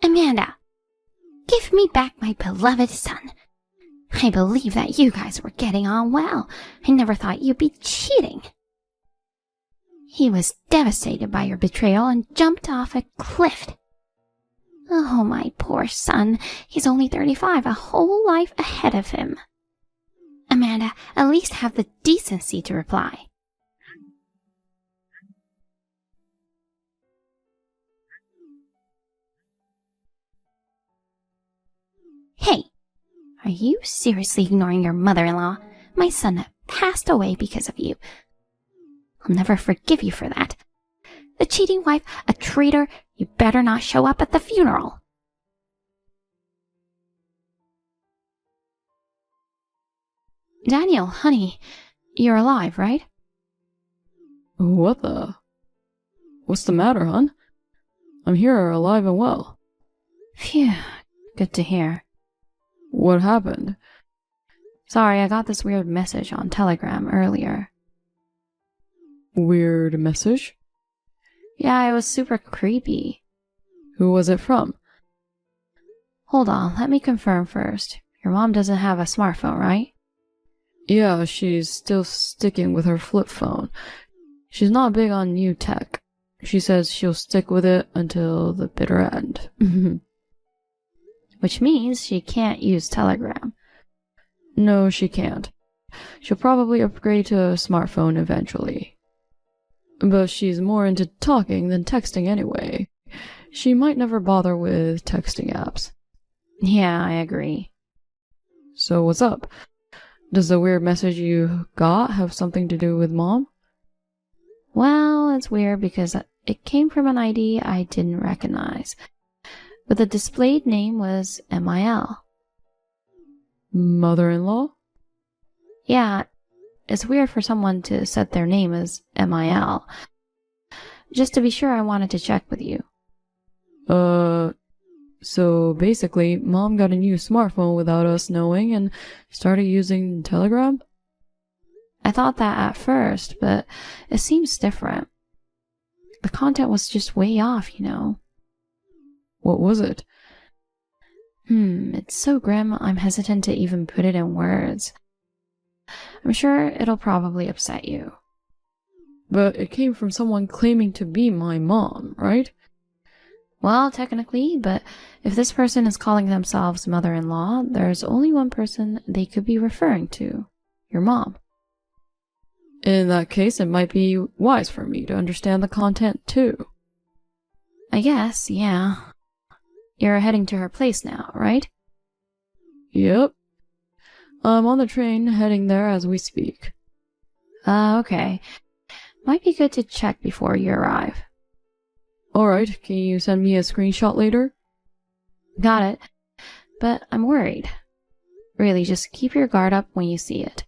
Amanda, give me back my beloved son. I believe that you guys were getting on well. I never thought you'd be cheating. He was devastated by your betrayal and jumped off a cliff. Oh, my poor son. He's only 35, a whole life ahead of him. Amanda, at least have the decency to reply. Hey, are you seriously ignoring your mother-in-law? My son passed away because of you. I'll never forgive you for that. A cheating wife, a traitor, you better not show up at the funeral. Daniel, honey, you're alive, right? What the? What's the matter, hon? I'm here, alive and well. Phew, good to hear. What happened? Sorry, I got this weird message on Telegram earlier. Weird message? Yeah, it was super creepy. Who was it from? Hold on, let me confirm first. Your mom doesn't have a smartphone, right? Yeah, she's still sticking with her flip phone. She's not big on new tech. She says she'll stick with it until the bitter end. Which means she can't use Telegram. No, she can't. She'll probably upgrade to a smartphone eventually. But she's more into talking than texting anyway. She might never bother with texting apps. Yeah, I agree. So what's up? Does the weird message you got have something to do with Mom? Well, it's weird because it came from an ID I didn't recognize. But the displayed name was MIL. Mother-in-law? Yeah, it's weird for someone to set their name as MIL. Just to be sure, I wanted to check with you. So basically, Mom got a new smartphone without us knowing and started using Telegram? I thought that at first, but it seems different. The content was just way off, you know. What was it? It's so grim, I'm hesitant to even put it in words. I'm sure it'll probably upset you. But it came from someone claiming to be my mom, right? Well, technically, but if this person is calling themselves mother-in-law, there's only one person they could be referring to. Your mom. In that case, it might be wise for me to understand the content too. I guess, yeah. You're heading to her place now, right? Yep. I'm on the train heading there as we speak. Okay. Might be good to check before you arrive. Alright, can you send me a screenshot later? Got it. But I'm worried. Really, just keep your guard up when you see it.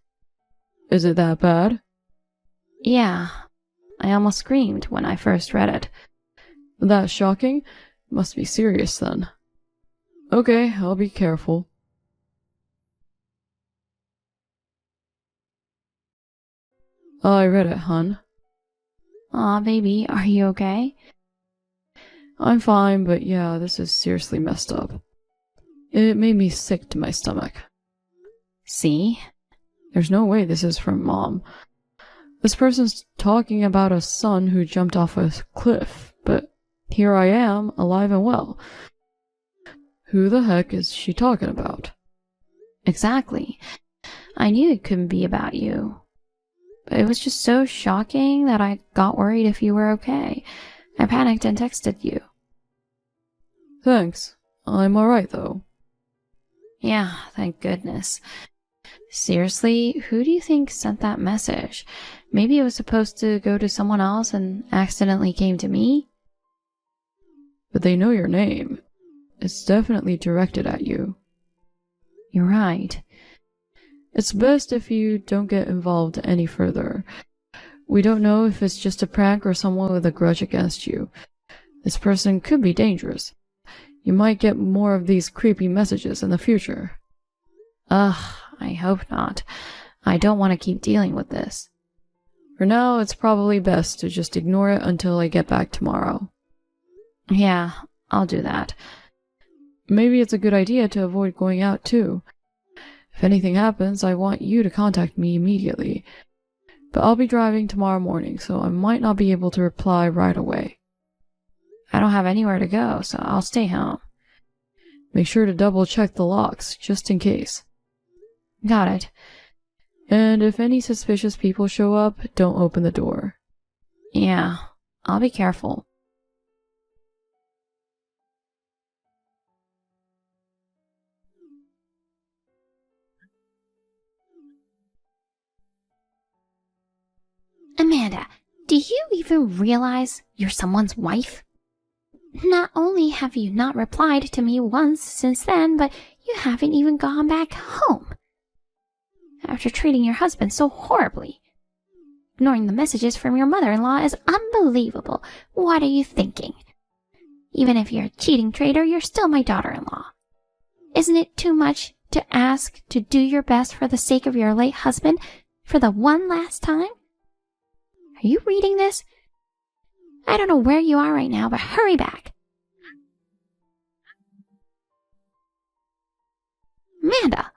Is it that bad? Yeah. I almost screamed when I first read it. That's shocking? Must be serious then. Okay, I'll be careful. I read it, hun. Aw, baby, are you okay? I'm fine, but yeah, this is seriously messed up. It made me sick to my stomach. See? There's no way this is from Mom. This person's talking about a son who jumped off a cliff, but here I am, alive and well. Who the heck is she talking about? Exactly. I knew it couldn't be about you. But it was just so shocking that I got worried if you were okay. I panicked and texted you. Thanks. I'm alright though. Yeah, thank goodness. Seriously, who do you think sent that message? Maybe it was supposed to go to someone else and accidentally came to me? But they know your name. It's definitely directed at you. You're right. It's best if you don't get involved any further. We don't know if it's just a prank or someone with a grudge against you. This person could be dangerous. You might get more of these creepy messages in the future. Ugh, I hope not. I don't want to keep dealing with this. For now, it's probably best to just ignore it until I get back tomorrow. Yeah, I'll do that. Maybe it's a good idea to avoid going out too. If anything happens, I want you to contact me immediately. But I'll be driving tomorrow morning, so I might not be able to reply right away. I don't have anywhere to go, so I'll stay home. Make sure to double check the locks, just in case. Got it. And if any suspicious people show up, don't open the door. Yeah, I'll be careful. Amanda, do you even realize you're someone's wife? Not only have you not replied to me once since then, but you haven't even gone back home. After treating your husband so horribly. Ignoring the messages from your mother-in-law is unbelievable. What are you thinking? Even if you're a cheating traitor, you're still my daughter-in-law. Isn't it too much to ask to do your best for the sake of your late husband for the one last time? Are you reading this? I don't know where you are right now, but hurry back. Amanda!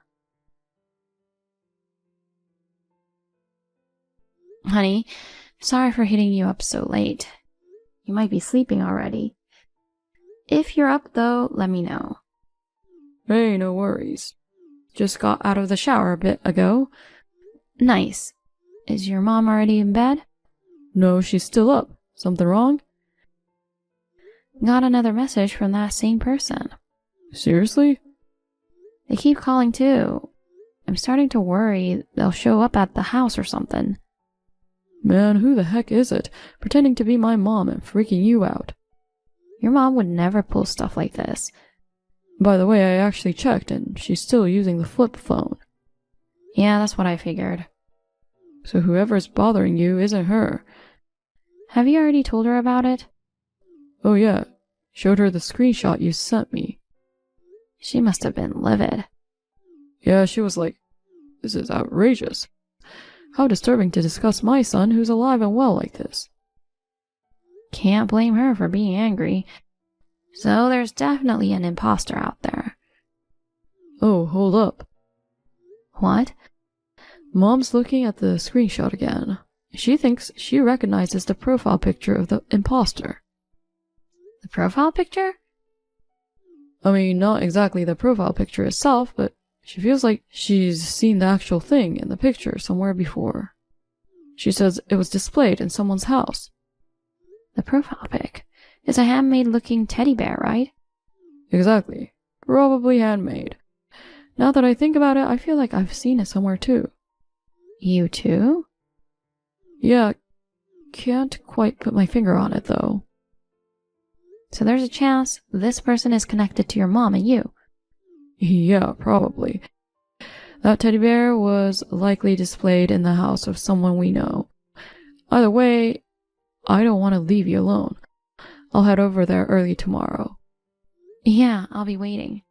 Honey, sorry for hitting you up so late. You might be sleeping already. If you're up, though, let me know. Hey, no worries. Just got out of the shower a bit ago. Nice. Is your mom already in bed? No, she's still up. Something wrong? Got another message from that same person. Seriously? They keep calling too. I'm starting to worry they'll show up at the house or something. Man, who the heck is it, pretending to be my mom and freaking you out? Your mom would never pull stuff like this. By the way, I actually checked, and she's still using the flip phone. Yeah, that's what I figured. So whoever's bothering you isn't her. Have you already told her about it? Oh yeah, showed her the screenshot you sent me. She must have been livid. Yeah, she was like, this is outrageous. How disturbing to discuss my son who's alive and well like this. Can't blame her for being angry. So there's definitely an imposter out there. Oh, hold up. What? Mom's looking at the screenshot again. She thinks she recognizes the profile picture of the imposter. The profile picture? I mean, not exactly the profile picture itself, but she feels like she's seen the actual thing in the picture somewhere before. She says it was displayed in someone's house. The profile pic is a handmade-looking teddy bear, right? Exactly. Probably handmade. Now that I think about it, I feel like I've seen it somewhere too. You too? Yeah, can't quite put my finger on it though. So there's a chance this person is connected to your mom and you. Yeah, probably. That teddy bear was likely displayed in the house of someone we know. Either way, I don't want to leave you alone. I'll head over there early tomorrow. Yeah, I'll be waiting.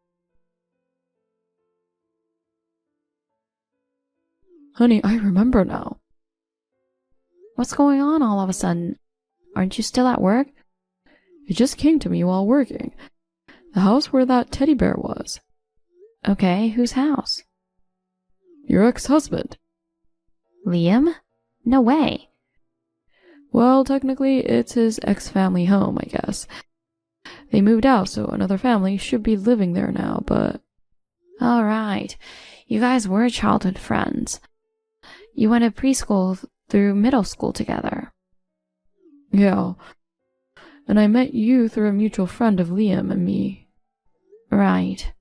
Honey, I remember now. What's going on all of a sudden? Aren't you still at work? It just came to me while working. The house where that teddy bear was. Okay, whose house? Your ex-husband. Liam? No way. Well, technically, it's his ex-family home, I guess. They moved out, so another family should be living there now, but... Alright. You guys were childhood friends. You went to preschool through middle school together. Yeah. And I met you through a mutual friend of Liam and me. Right.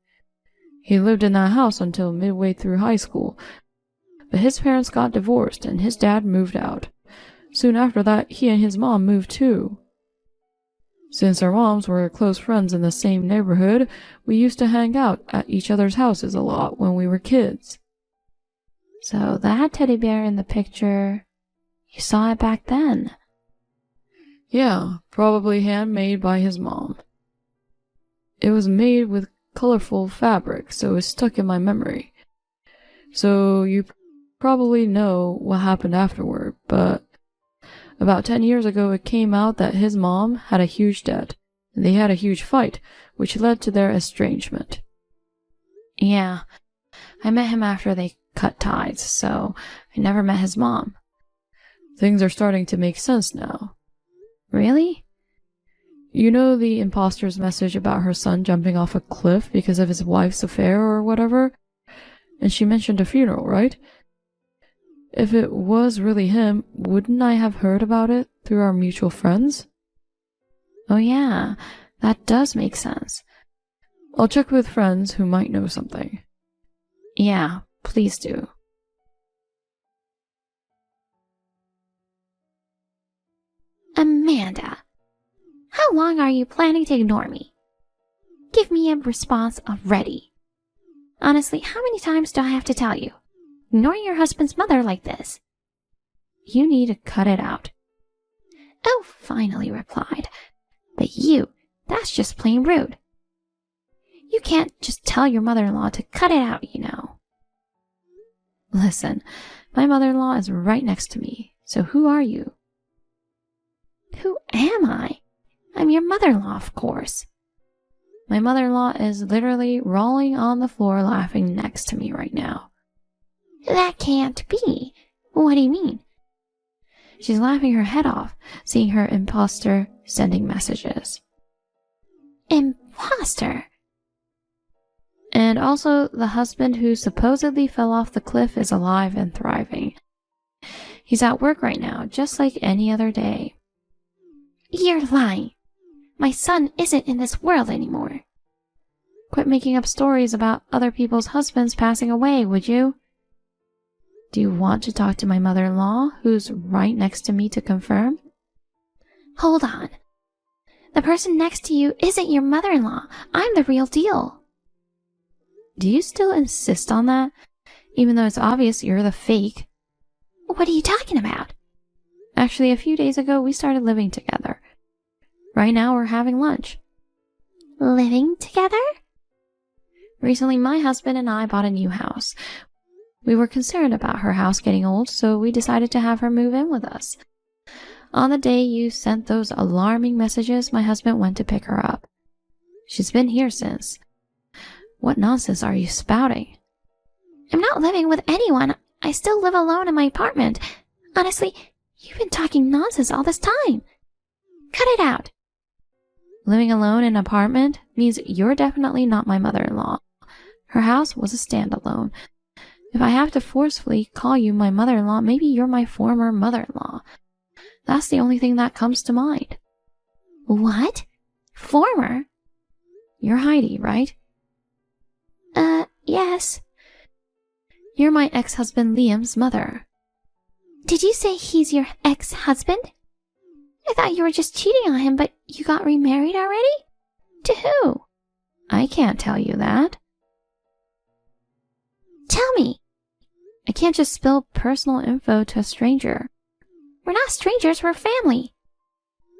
He lived in that house until midway through high school, but his parents got divorced and his dad moved out. Soon after that, he and his mom moved too. Since our moms were close friends in the same neighborhood, we used to hang out at each other's houses a lot when we were kids. So that teddy bear in the picture, you saw it back then? Yeah, probably handmade by his mom. It was made with colorful fabric, so it's stuck in my memory. So you probably know what happened afterward, but about 10 years ago it came out that his mom had a huge debt, They had a huge fight, which led to their estrangement. Yeah, I met him after they cut ties, so I never met his mom. Things are starting to make sense now. Really? You know the imposter's message about her son jumping off a cliff because of his wife's affair or whatever? And she mentioned a funeral, right? If it was really him, wouldn't I have heard about it through our mutual friends? Oh yeah, that does make sense. I'll check with friends who might know something. Yeah, please do. Amanda, how long are you planning to ignore me? Give me a response already. Honestly, how many times do I have to tell you? Ignoring your husband's mother like this. You need to cut it out. Oh, finally replied. But that's just plain rude. You can't just tell your mother-in-law to cut it out, you know. Listen, my mother-in-law is right next to me, so who are you? Who am I? I'm your mother-in-law, of course. My mother-in-law is literally rolling on the floor laughing next to me right now. That can't be. What do you mean? She's laughing her head off, seeing her imposter sending messages. Imposter? And also, the husband who supposedly fell off the cliff is alive and thriving. He's at work right now, just like any other day. You're lying. My son isn't in this world anymore. Quit making up stories about other people's husbands passing away, would you? Do you want to talk to my mother-in-law, who's right next to me, to confirm? Hold on. The person next to you isn't your mother-in-law. I'm the real deal. Do you still insist on that, even though it's obvious you're the fake? What are you talking about? Actually, a few days ago, we started living together. Right now, we're having lunch. Living together? Recently, my husband and I bought a new house. We were concerned about her house getting old, so we decided to have her move in with us. On the day you sent those alarming messages, my husband went to pick her up. She's been here since. What nonsense are you spouting? I'm not living with anyone. I still live alone in my apartment. Honestly, you've been talking nonsense all this time. Cut it out. Living alone in an apartment means you're definitely not my mother-in-law. Her house was a standalone. If I have to forcefully call you my mother-in-law, maybe you're my former mother-in-law. That's the only thing that comes to mind. What? Former? You're Heidi, right? Yes. You're my ex-husband Liam's mother. Did you say he's your ex-husband? I thought you were just cheating on him, but you got remarried already? To who? I can't tell you that. Tell me. I can't just spill personal info to a stranger. We're not strangers, we're family.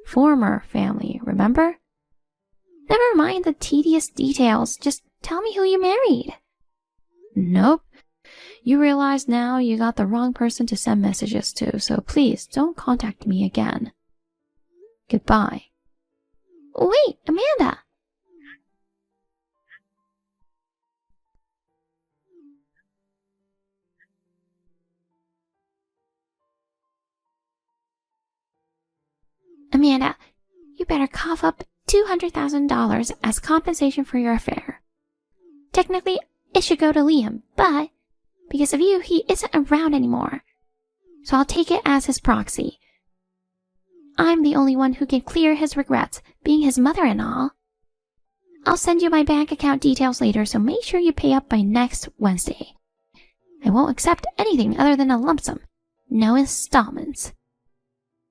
Former family, remember? Never mind the tedious details, just tell me who you married. Nope. You realize now you got the wrong person to send messages to, so please don't contact me again. Goodbye. Wait, Amanda! Amanda, you better cough up $200,000 as compensation for your affair. Technically, it should go to Liam, but because of you, he isn't around anymore. So I'll take it as his proxy. I'm the only one who can clear his regrets, being his mother-in-law. I'll send you my bank account details later, so make sure you pay up by next Wednesday. I won't accept anything other than a lump sum. No installments.